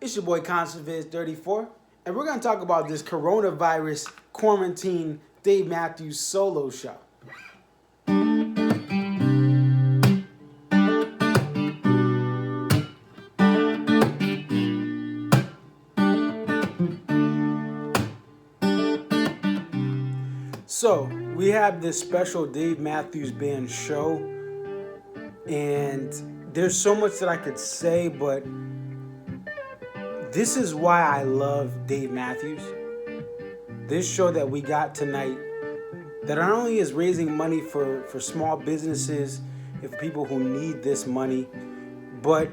It's your boy ConserViz34, and we're going to talk about this coronavirus quarantine Dave Matthews solo show. So, we have this special Dave Matthews Band show, and there's so much that I could say, but this is why I love Dave Matthews. This show that we got tonight, that not only is raising money for small businesses and for people who need this money, but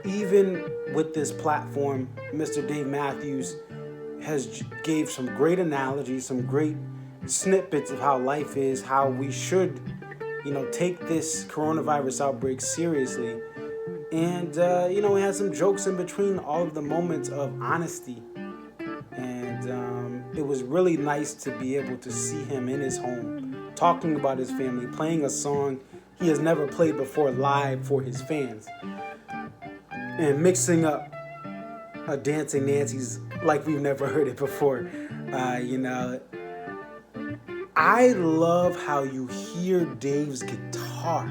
even with this platform, Mr. Dave Matthews has gave some great analogies, some great snippets of how life is, how we should, take this coronavirus outbreak seriously. And, he has some jokes in between all of the moments of honesty. And it was really nice to be able to see him in his home, talking about his family, playing a song he has never played before live for his fans, and mixing up a Dancing Nancy's like we've never heard it before. I love how you hear Dave's guitar,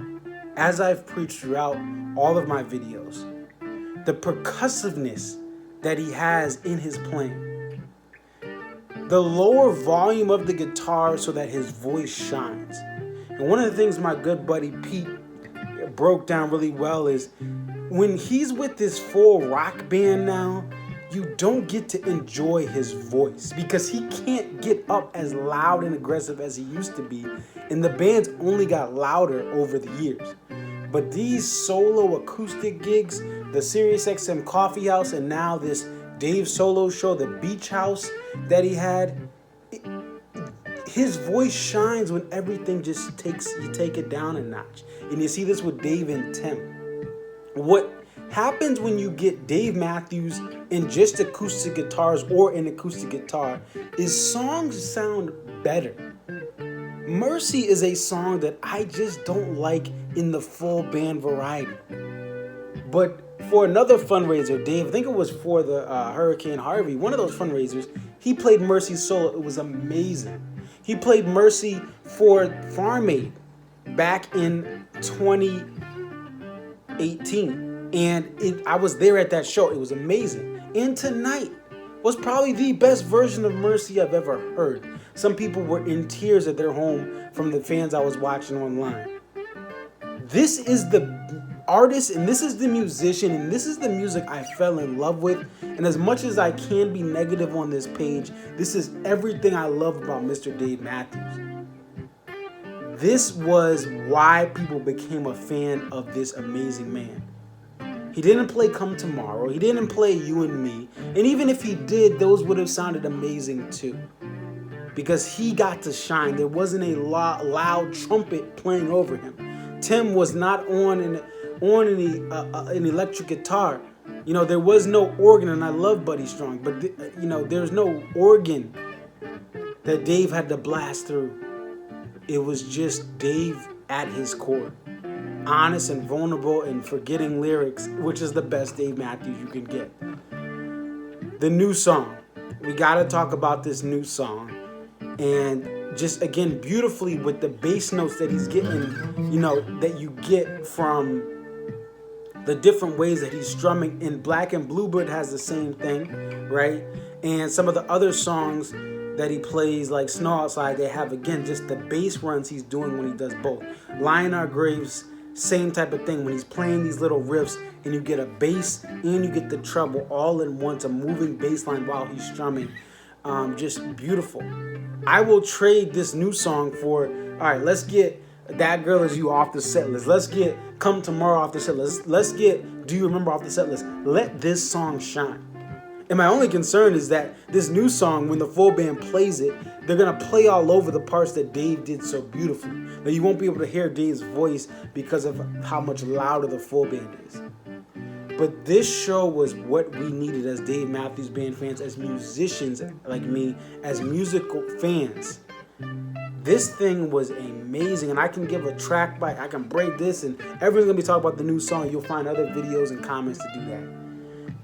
as I've preached throughout all of my videos. The percussiveness that he has in his playing. The lower volume of the guitar so that his voice shines. And one of the things my good buddy Pete broke down really well is when he's with this full rock band now, you don't get to enjoy his voice because he can't get up as loud and aggressive as he used to be, and the band's only got louder over the years. But these solo acoustic gigs, the SiriusXM Coffee House, and now this Dave solo show, the Beach House that he had, his voice shines when everything just you take it down a notch. And you see this with Dave and Tim. What happens when you get Dave Matthews in just acoustic guitars or an acoustic guitar is songs sound better. Mercy is a song that I just don't like in the full band variety. But for another fundraiser, Dave, I think it was for the Hurricane Harvey, one of those fundraisers, he played Mercy solo. It was amazing. He played Mercy for Farm Aid back in 2018. And I was there at that show. It was amazing. And tonight was probably the best version of Mercy I've ever heard. Some people were in tears at their home from the fans I was watching online. This is the artist, and this is the musician, and this is the music I fell in love with. And as much as I can be negative on this page, this is everything I love about Mr. Dave Matthews. This was why people became a fan of this amazing man. He didn't play Come Tomorrow. He didn't play You and Me. And even if he did, those would have sounded amazing too. Because he got to shine. There wasn't a loud trumpet playing over him. Tim was not on an electric guitar. There was no organ, and I love Buddy Strong. But, there's no organ that Dave had to blast through. It was just Dave at his core. Honest and vulnerable and forgetting lyrics, which is the best Dave Matthews you can get. The new song. We got to talk about this new song. And just, again, beautifully with the bass notes that he's getting, that you get from the different ways that he's strumming. And Black and Bluebird has the same thing, right? And some of the other songs that he plays, like Snow Outside, they have, again, just the bass runs he's doing when he does both. Lie in Our Graves, same type of thing when he's playing these little riffs and you get a bass and you get the treble all in once, a moving bass line while he's strumming. Just beautiful. I will trade this new song for, all right, let's get That Girl Is You off the set list. Let's get Come Tomorrow off the set list. Let's get Do You Remember off the set list. Let this song shine. And my only concern is that this new song, when the full band plays it, they're going to play all over the parts that Dave did so beautifully. Now, you won't be able to hear Dave's voice because of how much louder the full band is. But this show was what we needed as Dave Matthews Band fans, as musicians like me, as musical fans. This thing was amazing, and I can give a track by, I can break this, and everyone's going to be talking about the new song. You'll find other videos and comments to do that.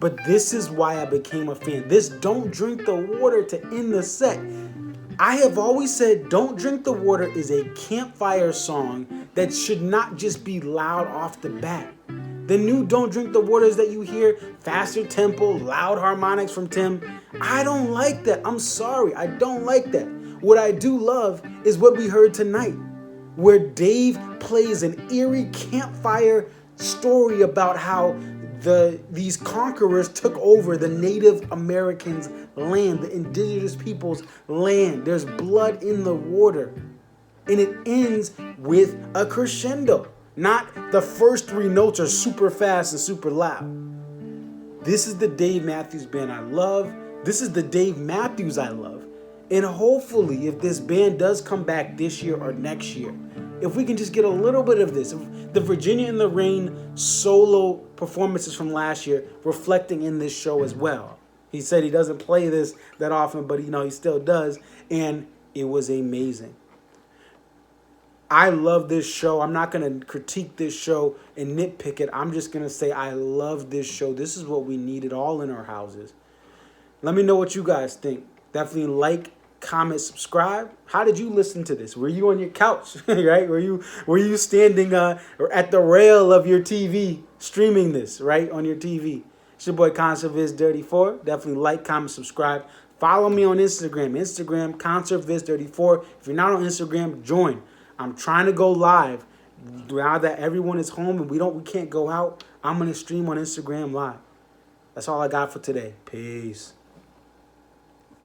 But this is why I became a fan. This Don't Drink the Water to end the set. I have always said Don't Drink the Water is a campfire song that should not just be loud off the bat. The new Don't Drink the Waters that you hear, faster tempo, loud harmonics from Tim, I don't like that. I'm sorry, I don't like that. What I do love is what we heard tonight, where Dave plays an eerie campfire story about how these conquerors took over the Native Americans' land, the indigenous people's land. There's blood in the water. And it ends with a crescendo. Not the first three notes are super fast and super loud. This is the Dave Matthews Band I love. This is the Dave Matthews I love. And hopefully, if this band does come back this year or next year, if we can just get a little bit of this, the Virginia in the Rain solo performances from last year reflecting in this show as well. He said he doesn't play this that often, but he still does, and it was amazing. I love this show. I'm not going to critique this show and nitpick it. I'm just going to say I love this show. This is what we needed all in our houses. Let me know what you guys think. Definitely like, comment, subscribe. How did you listen to this? Were you on your couch, right? Were you standing at the rail of your TV streaming this, right, on your TV? It's your boy ConcertViz34. Definitely like, comment, subscribe. Follow me on Instagram. ConcertViz34. If you're not on Instagram, join. I'm trying to go live. Now that everyone is home and we can't go out, I'm gonna stream on Instagram live. That's all I got for today. Peace.